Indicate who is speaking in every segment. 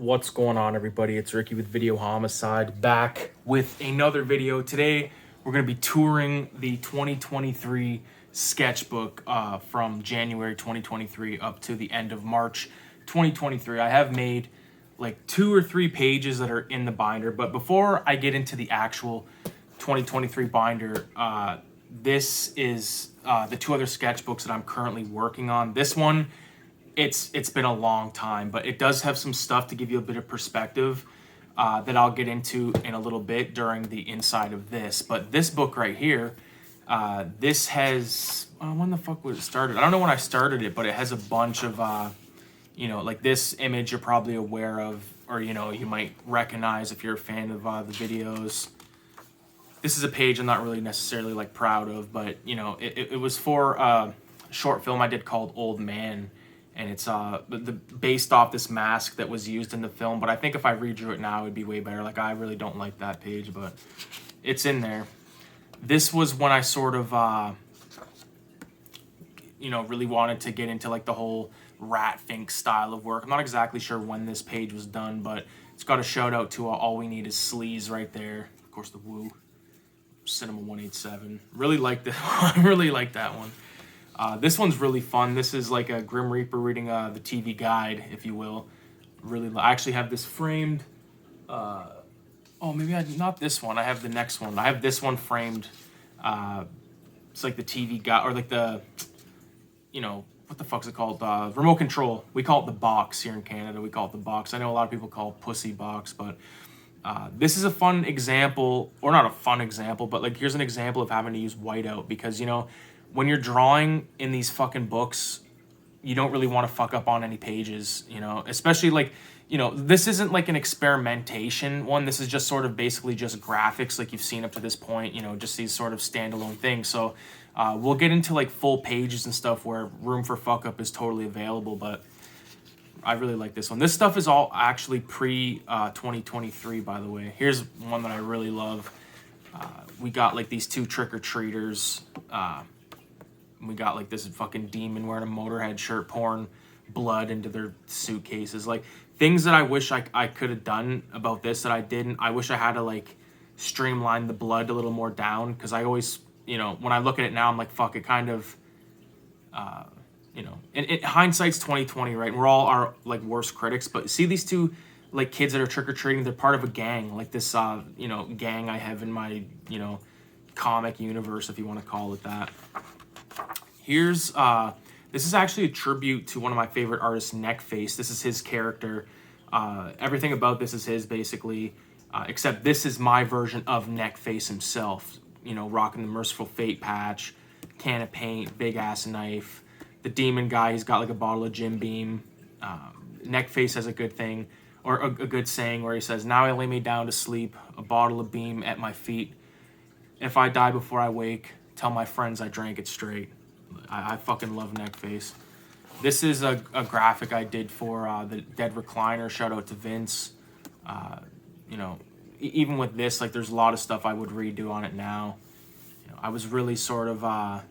Speaker 1: What's going on, everybody? It's Ricky with Videohomicide, back with another video. Today we're going to be touring the 2023 sketchbook from January 2023 up to the end of March 2023. I have made like 2 or 3 pages that are in the binder, but before I get into the actual 2023 binder, this is the 2 other sketchbooks that I'm currently working on. This one, it's been a long time, but it does have some stuff to give you a bit of perspective that I'll get into in a little bit during the inside of this. But this book right here, this has, when the fuck was it started? I don't know when I started it, but it has a bunch of, like this image you're probably aware of, or, you might recognize if you're a fan of the videos. This is a page I'm not really necessarily like proud of, but, it was for a short film I did called Old Man. And it's based off this mask that was used in the film. But I think if I redrew it now, it'd be way better. Like, I really don't like that page, but it's in there. This was when I sort of, really wanted to get into, like, the whole rat fink style of work. I'm not exactly sure when this page was done, but it's got a shout-out to All We Need Is Sleaze right there. Of course, the Woo. Cinema 187. Really like that. I really like that one. This one's really fun. This is like a Grim Reaper reading the TV guide, if you will. I actually have this framed. Not this one. I have the next one. I have this one framed. It's like the TV guide, or like the, what the fuck's it called? Remote control. We call it the box here in Canada. We call it the box. I know a lot of people call it pussy box, but this is a fun example, or not a fun example, but like here's an example of having to use whiteout because, when you're drawing in these fucking books, you don't really want to fuck up on any pages, especially like, this isn't like an experimentation one. This is just sort of basically just graphics like you've seen up to this point, just these sort of standalone things. So we'll get into like full pages and stuff where room for fuck up is totally available, but I really like this one. This stuff is all actually pre-2023, by the way. Here's one that I really love. We got like these 2 trick-or-treaters. We got like this fucking demon wearing a Motorhead shirt pouring blood into their suitcases. Like things that I wish I could have done about this that I didn't. I wish I had to like streamline the blood a little more down because I always, when I look at it now, I'm like, fuck, it kind of, and hindsight's 2020, right? And we're all our like worst critics. But see these 2 like kids that are trick-or-treating, they're part of a gang, like this, gang I have in my, comic universe, if you want to call it that. Here's, this is actually a tribute to one of my favorite artists, Neckface. This is his character. Everything about this is his, basically, except this is my version of Neckface himself. Rocking the Merciful Fate patch, can of paint, big-ass knife. The demon guy, he's got like a bottle of Jim Beam. Neckface has a good thing, or a good saying where he says, "Now I lay me down to sleep, a bottle of Beam at my feet. If I die before I wake, tell my friends I drank it straight." I fucking love Neckface. This is a graphic I did for the Dead Recliner. Shout out to Vince. Even with this, like, there's a lot of stuff I would redo on it now. I was really sort of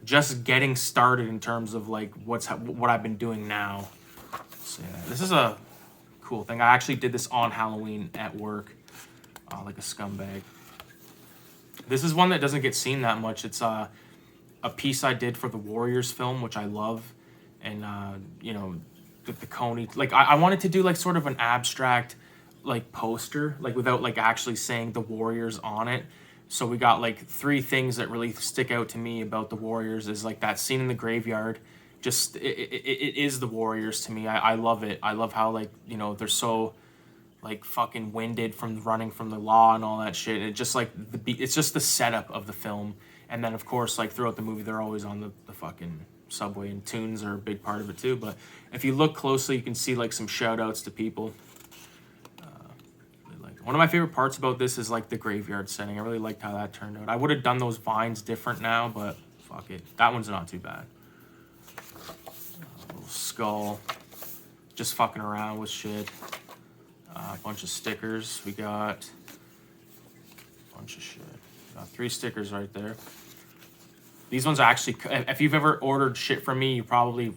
Speaker 1: just getting started in terms of like what I've been doing now. So yeah, this is a cool thing. I actually did this on Halloween at work, like a scumbag. This is one that doesn't get seen that much. It's a piece I did for the Warriors film, which I love. And, the Coney, like, I wanted to do, like, sort of an abstract, like, poster, like, without, like, actually saying the Warriors on it. So we got, like, 3 things that really stick out to me about the Warriors is, like, that scene in the graveyard. Just, it is the Warriors to me. I love it. I love how, like, they're so, like, fucking winded from running from the law and all that shit. It just, like, it's just the setup of the film. And then, of course, like, throughout the movie, they're always on the fucking subway, and tunes are a big part of it, too. But if you look closely, you can see, like, some shout-outs to people. One of my favorite parts about this is, like, the graveyard setting. I really liked how that turned out. I would have done those vines different now, but fuck it. That one's not too bad. Little skull. Just fucking around with shit. A bunch of stickers. We got a bunch of shit. Got 3 stickers right there. These ones are actually, if you've ever ordered shit from me, you probably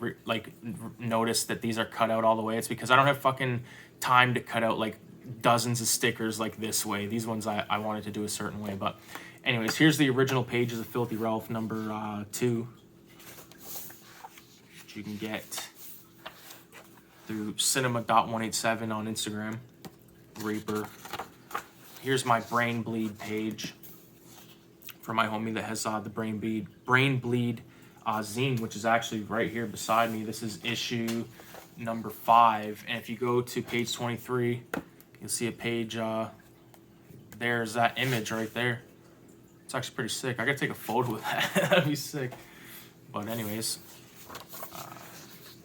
Speaker 1: noticed that these are cut out all the way. It's because I don't have fucking time to cut out like dozens of stickers like this way. These ones I wanted to do a certain way. But anyways, here's the original pages of Filthy Ralph number 2, which you can get through cinema.187 on Instagram. Reaper. Here's my Brain Bleed page for my homie that has the Brain Bleed zine, which is actually right here beside me. This is issue number 5, and if you go to page 23, you'll see a page. There's that image right there. It's actually pretty sick. I gotta take a photo of that. That'd be sick. But anyways,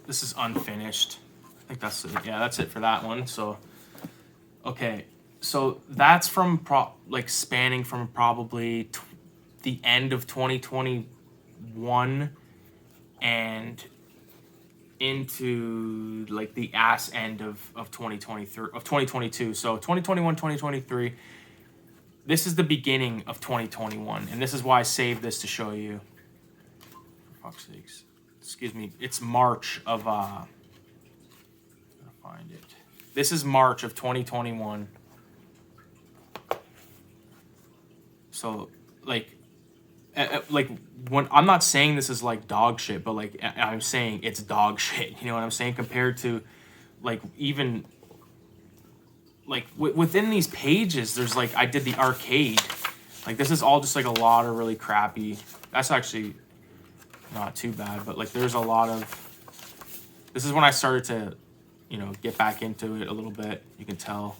Speaker 1: this is unfinished. I think that's it. Yeah, that's it for that one. So, okay. So that's from spanning from probably the end of 2021 and into like the ass end of 2023 of 2022. So 2021, 2023. This is the beginning of 2021, and this is why I saved this to show you. For fuck's sakes. Excuse me. It's March of gotta find it. This is March of 2021. So like when I'm not saying this is like dog shit, but like I'm saying it's dog shit. You know what I'm saying? Compared to like even like within these pages, there's like I did the arcade. Like this is all just like a lot of really crappy. That's actually not too bad, but like there's a lot of. This is when I started to, you know, get back into it a little bit. You can tell.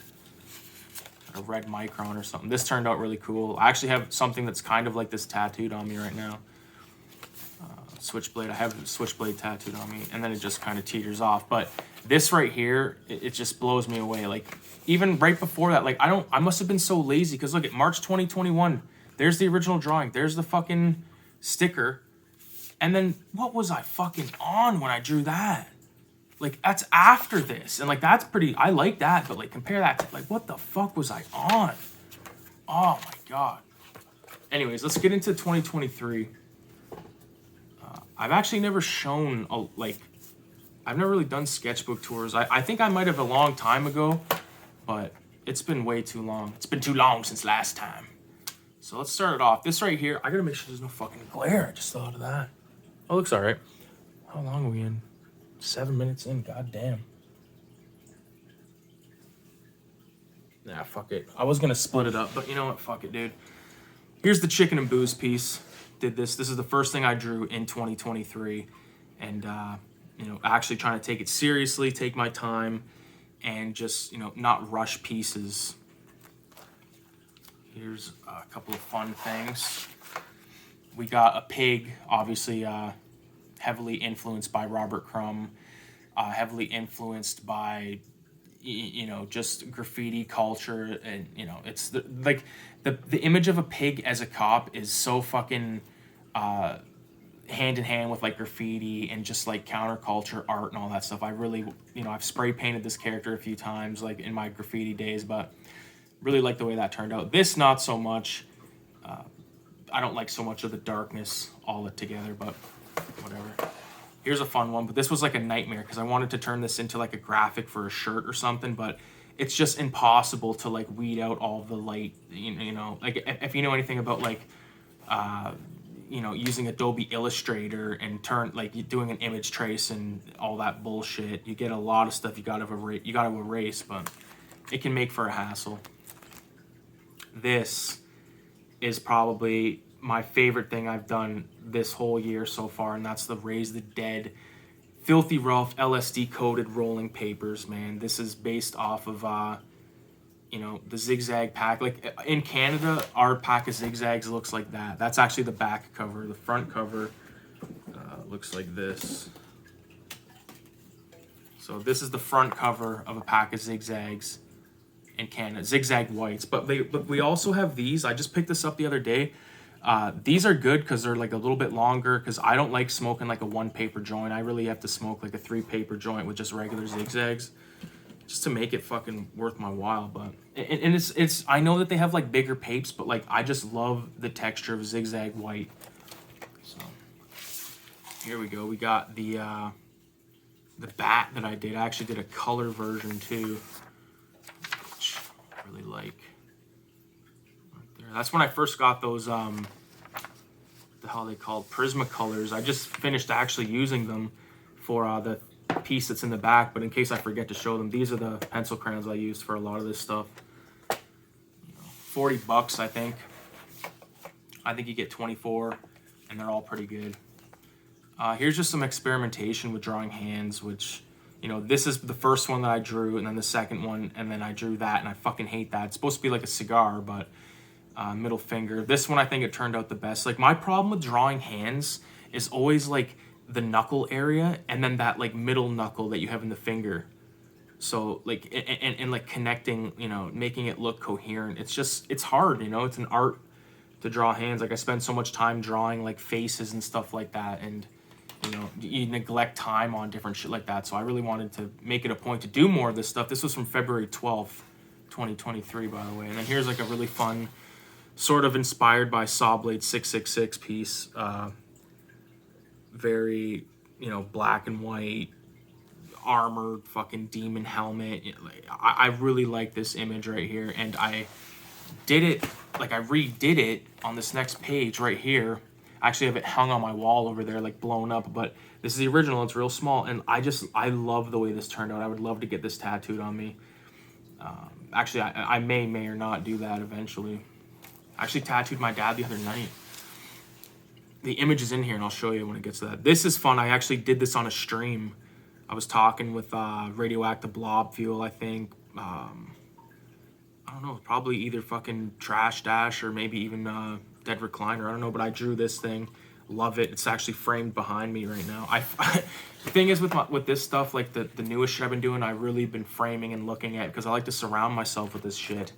Speaker 1: A red micron or something. This turned out really cool. I actually have something that's kind of like this tattooed on me right now. Switchblade. I have a switchblade tattooed on me, and then it just kind of teeters off. But this right here, it just blows me away. Like even right before that, like I must have been so lazy because look at March 2021. There's the original drawing. There's the fucking sticker, and then what was I fucking on when I drew that? Like, that's after this. And, like, that's pretty... I like that. But, like, compare that to... Like, what the fuck was I on? Oh, my God. Anyways, let's get into 2023. I've actually never shown... I've never really done sketchbook tours. I think I might have a long time ago. But it's been way too long. It's been too long since last time. So, let's start it off. This right here... I gotta make sure there's no fucking glare. I just thought of that. Oh, looks alright. How long are we in? 7 minutes in, goddamn. Nah, fuck it. I was gonna split it up, but you know what? Fuck it, dude. Here's the chicken and booze piece. Did this. This is the first thing I drew in 2023, and you know, actually trying to take it seriously, take my time, and just not rush pieces. Here's a couple of fun things. We got a pig, obviously. Heavily influenced by Robert Crumb, heavily influenced by, just graffiti culture, and it's the image of a pig as a cop is so fucking hand in hand with like graffiti and just like counterculture art and all that stuff. I really, I've spray painted this character a few times like in my graffiti days, but really like the way that turned out. This not so much. I don't like so much of the darkness all together, but whatever. Here's a fun one, but this was like a nightmare because I wanted to turn this into like a graphic for a shirt or something, but it's just impossible to like weed out all the light. Like if you know anything about like using Adobe Illustrator and doing an image trace and all that bullshit, you get a lot of stuff you gotta erase, but it can make for a hassle. This is probably my favorite thing I've done this whole year so far, and that's the Raise the Dead Filthy Ralph LSD coated rolling papers, man. This is based off of the zigzag pack. Like in Canada, our pack of zigzags looks like that. That's actually the back cover. The front cover looks like this. So this is the front cover of a pack of zigzags in Canada, zigzag whites. But we also have these. I just picked this up the other day. These are good because they're like a little bit longer, because I don't like smoking like a 1 paper joint. I really have to smoke like a 3 paper joint with just regular zigzags just to make it fucking worth my while. But and it's I know that they have like bigger papes, but like I just love the texture of zigzag white. So here we go. We got the bat that I did. I actually did a color version too, which I really like. Right there. That's when I first got those, what the hell are they called? Prismacolors. I just finished actually using them for the piece that's in the back, but in case I forget to show them, these are the pencil crayons I used for a lot of this stuff. You know, $40, I think. I think you get 24, and they're all pretty good. Here's just some experimentation with drawing hands, which, you know, this is the first one that I drew, and then the second one, and then I drew that, and I fucking hate that. It's supposed to be like a cigar, but middle finger. This one, I think it turned out the best. Like, my problem with drawing hands is always, like, the knuckle area, and then that, like, middle knuckle that you have in the finger. So, like, and like, connecting, you know, making it look coherent. It's just, it's hard, you know? It's an art to draw hands. Like, I spend so much time drawing, like, faces and stuff like that, and you know, you neglect time on different shit like that. So I really wanted to make it a point to do more of this stuff. This was from February 12th, 2023, by the way. And then here's like a really fun, sort of inspired by Sawblade 666 piece. Very, you know, black and white, armored fucking demon helmet. I really like this image right here. And I did it, like I redid it on this next page right here. I actually have it hung on my wall over there, like blown up, but this is the original. It's real small, and I love the way this turned out. I would love to get this tattooed on me. Actually, I may or not do that eventually. I actually tattooed my dad the other night. The image is in here, and I'll show you when it gets to that. This is fun. I actually did this on a stream. I was talking with Radioactive Blob Fuel, I think. I don't know, probably either fucking Trash Dash or maybe even Dead Recliner. I don't know, but I drew this thing. Love it. It's actually framed behind me right now. The thing is with this stuff, like the newest shit I've been doing, I've really been framing and looking at because I like to surround myself with this shit.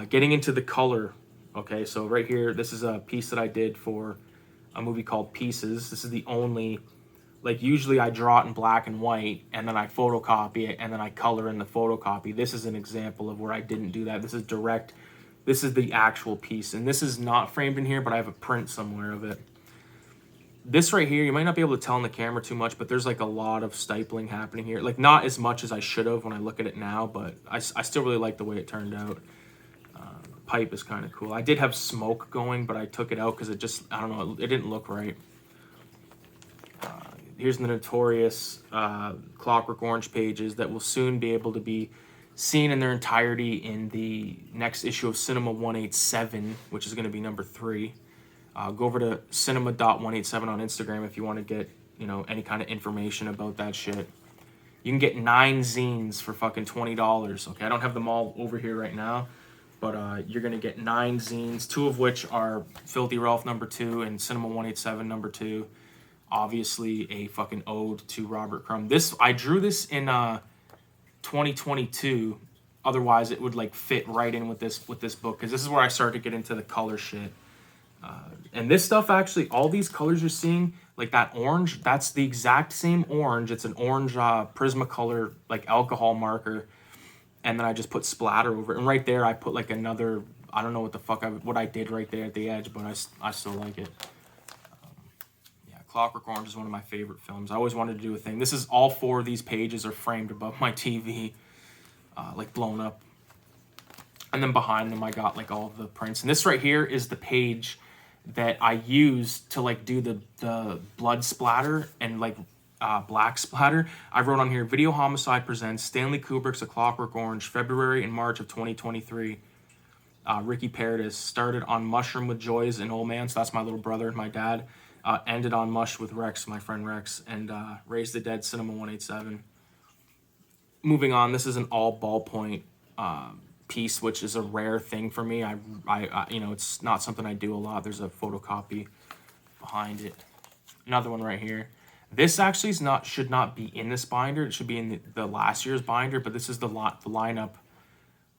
Speaker 1: Getting into the color. Okay, so right here, this is a piece that I did for a movie called Pieces. This is the only, like usually I draw it in black and white and then I photocopy it and then I color in the photocopy. This is an example of where I didn't do that. This is direct. This is the actual piece, and this is not framed in here, but I have a print somewhere of it. This right here, you might not be able to tell in the camera too much, but there's like a lot of stipling happening here. Like not as much as I should have when I look at it now, but I still really like the way it turned out. The pipe is kind of cool. I did have smoke going, but I took it out because it just, I don't know, it didn't look right. Here's the notorious Clockwork Orange pages that will soon be able to be seen in their entirety in the next issue of Cinema 187, which is going to be number 3. Go over to cinema.187 on Instagram if you want to get, you know, any kind of information about that shit. You can get 9 zines for fucking $20. Okay, I don't have them all over here right now, but you're going to get 9 zines, 2 of which are Filthy Ralph number 2 and Cinema 187 number 2. Obviously a fucking ode to Robert Crumb. I drew this in 2022. Otherwise it would like fit right in with this book, because this is where I started to get into the color shit. And this stuff, actually, all these colors you're seeing, like that orange, that's the exact same orange. It's an orange Prismacolor like alcohol marker, and then I just put splatter over it. And right there I put like another, I don't know what the fuck what I did right there at the edge, but I still like it. Yeah, Clockwork Orange is one of my favorite films. I always wanted to do a thing. This is all 4 of these pages are framed above my TV, like blown up. And then behind them I got like all of the prints. And this right here is the page that I used to like do the blood splatter and like black splatter. I wrote on here, Videohomicide presents Stanley Kubrick's A Clockwork Orange, February and March of 2023. Ricky Paradis started on Mushroom with Joys and Old Man, so that's my little brother and my dad. Ended on Mush with Rex, my friend Rex, and Raise the Dead, Cinema 187. Moving on, this is an all ballpoint piece, which is a rare thing for me. I you know, it's not something I do a lot. There's a photocopy behind it. Another one right here. This actually should not be in this binder. It should be in the last year's binder, but this is the lineup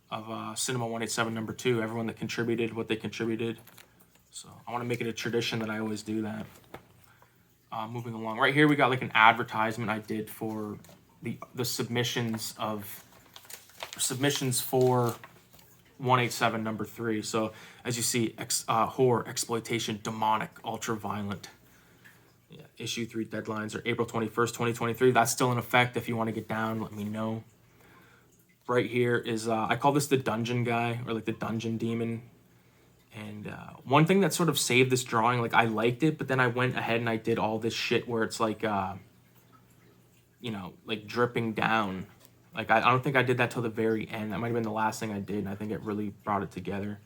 Speaker 1: of Cinema 187 number 2. Everyone that contributed what they contributed. So I want to make it a tradition that I always do that. Moving along. Right here we got like an advertisement I did for the submissions for 187 number 3. So as you see, horror, exploitation, demonic, ultra violent. Yeah, issue 3 deadlines are April 21st, 2023. That's still in effect. If you want to get down, let me know. Right here is, I call this the dungeon guy, or like the dungeon demon. And one thing that sort of saved this drawing, like I liked it, but then I went ahead and I did all this shit where it's like, you know, like dripping down. Like I don't think I did that till the very end. That might have been the last thing I did, and I think it really brought it together.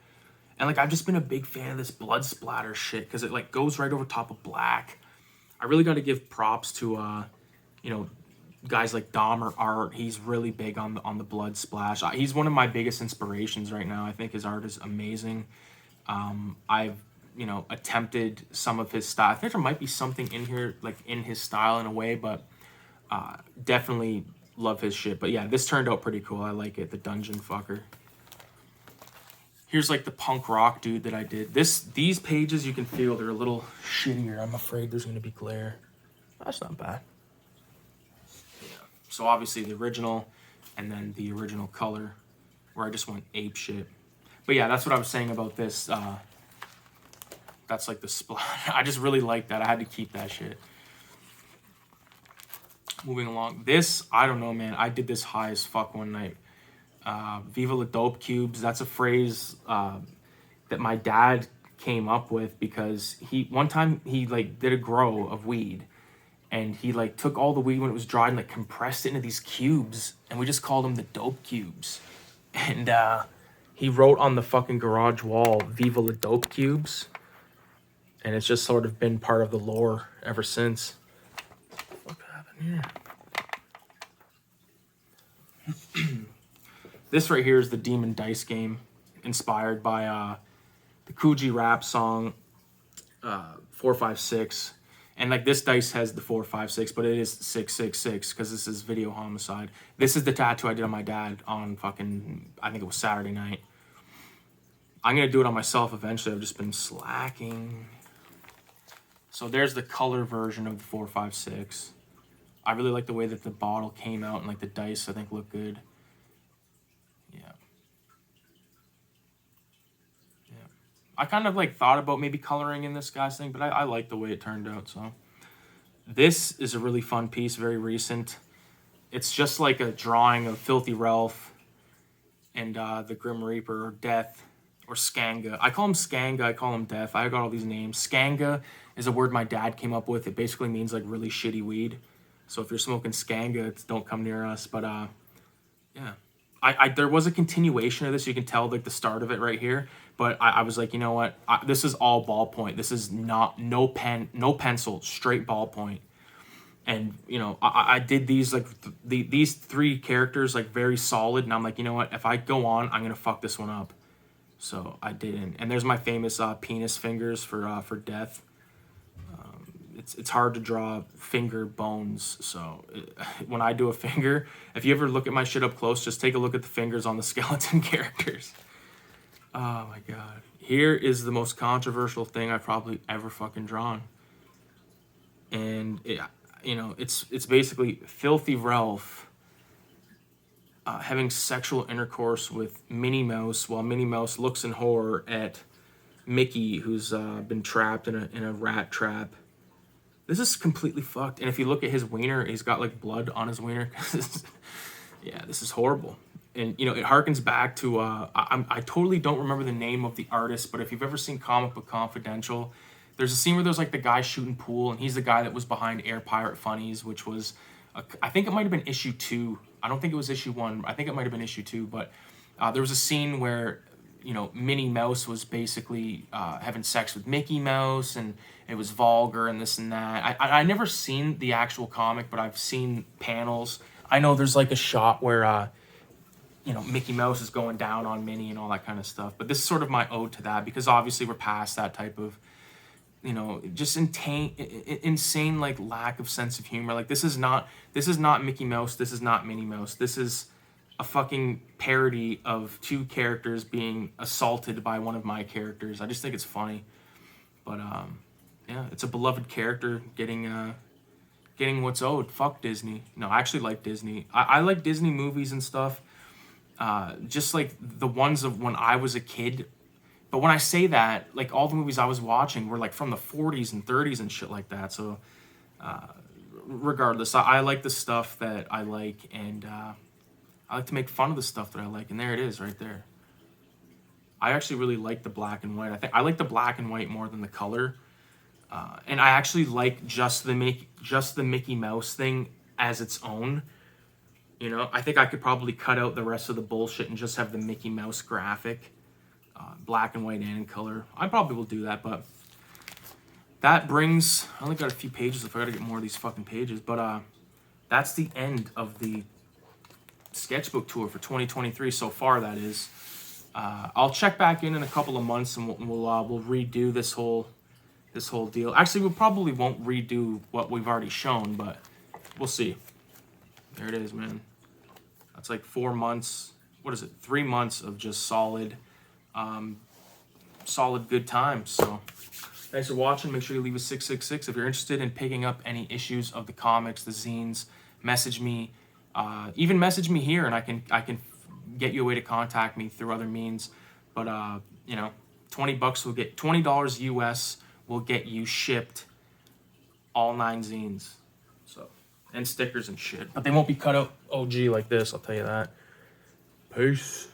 Speaker 1: And like I've just been a big fan of this blood splatter shit because it like goes right over top of black. I really got to give props to you know, guys like Dahmer Art. He's really big on the blood splash. He's one of my biggest inspirations right now. I think his art is amazing. I've, you know, attempted some of his style. I think there might be something in here like in his style in a way, but definitely love his shit. But yeah, this turned out pretty cool. I like it. The dungeon fucker. Here's like the punk rock dude that I did. These pages, you can feel they're a little shittier. I'm afraid there's going to be glare. That's not bad. Yeah. So obviously the original, and then the original color, where I just went ape shit. But yeah, that's what I was saying about this. That's like the splat. I just really like that. I had to keep that shit. Moving along. This, I don't know, man. I did this high as fuck one night. Viva la dope cubes. That's a phrase that my dad came up with because one time he like did a grow of weed, and he like took all the weed when it was dried and like compressed it into these cubes, and we just called them the dope cubes. And he wrote on the fucking garage wall, Viva la dope cubes. And it's just sort of been part of the lore ever since. What happened here? This right here is the Demon Dice game, inspired by the Coogee rap song 456. And like this dice has the 456, but it is 666 because this is Videohomicide. This is the tattoo I did on my dad on fucking, I think it was Saturday night. I'm going to do it on myself eventually. I've just been slacking. So there's the color version of the 456. I really like the way that the bottle came out, and like the dice I think look good. Yeah. Yeah. I kind of like thought about maybe coloring in this guy's thing, but I like the way it turned out. So this is a really fun piece, very recent. It's just like a drawing of Filthy Ralph and the Grim Reaper, or Death, or Skanga. I call him Skanga, I call him Death. I got all these names. Skanga is a word my dad came up with. It basically means like really shitty weed. So if you're smoking Skanga, don't come near us. But yeah. There was a continuation of this. You can tell like the start of it right here. But I was like, you know what? This is all ballpoint. This is not, no pen, no pencil, straight ballpoint. And, you know, I did these, like, these three characters, like, very solid. And I'm like, you know what? If I go on, I'm going to fuck this one up. So I didn't. And there's my famous penis fingers for Death. It's hard to draw finger bones. So when I do a finger, if you ever look at my shit up close, just take a look at the fingers on the skeleton characters. Oh, my God. Here is the most controversial thing I've probably ever fucking drawn. And, you know, it's basically Filthy Ralph having sexual intercourse with Minnie Mouse while Minnie Mouse looks in horror at Mickey, who's been trapped in a rat trap. This is completely fucked. And if you look at his wiener, he's got like blood on his wiener. Yeah, this is horrible. And, you know, it harkens back to, I totally don't remember the name of the artist, but if you've ever seen Comic Book Confidential, there's a scene where there's like the guy shooting pool, and he's the guy that was behind Air Pirate Funnies, which was, I think it might have been issue 2. I don't think it was issue 1. I think it might have been issue 2, but there was a scene where, you know, Minnie Mouse was basically having sex with Mickey Mouse, and it was vulgar and this and that. I never seen the actual comic, but I've seen panels. I know there's like a shot where, you know, Mickey Mouse is going down on Minnie and all that kind of stuff. But this is sort of my ode to that, because obviously we're past that type of, you know, just insane like lack of sense of humor. Like this is not Mickey Mouse. This is not Minnie Mouse. This is a fucking parody of two characters being assaulted by one of my characters. I just think it's funny. But yeah, it's a beloved character getting what's owed. Fuck Disney. No, I actually like Disney. I like Disney movies and stuff. Just like the ones of when I was a kid, But when I say that, like all the movies I was watching were like from the 40s and 30s and shit like that. So regardless, I like the stuff that I like, and I like to make fun of the stuff that I like. And there it is right there. I actually really like the black and white. I think I like the black and white more than the color. And I actually like just the Mickey Mouse thing as its own. You know, I think I could probably cut out the rest of the bullshit and just have the Mickey Mouse graphic, black and white and in color. I probably will do that, but that brings, I only got a few pages if I gotta get more of these fucking pages, but that's the end of the sketchbook tour for 2023 so far, that is. I'll check back in a couple of months and we'll redo this whole deal. Actually, we probably won't redo what we've already shown, but we'll see. There it is, man. That's like 4 months. What is it? 3 months of just solid good times. So thanks for watching. Make sure you leave a 666 if you're interested in picking up any issues of the comics, the zines. Message me, even message me here, and I can get you a way to contact me through other means. But you know, $20 will get $20 US will get you shipped all 9 zines. So, and stickers and shit. But they won't be cut out OG like this, I'll tell you that. Peace.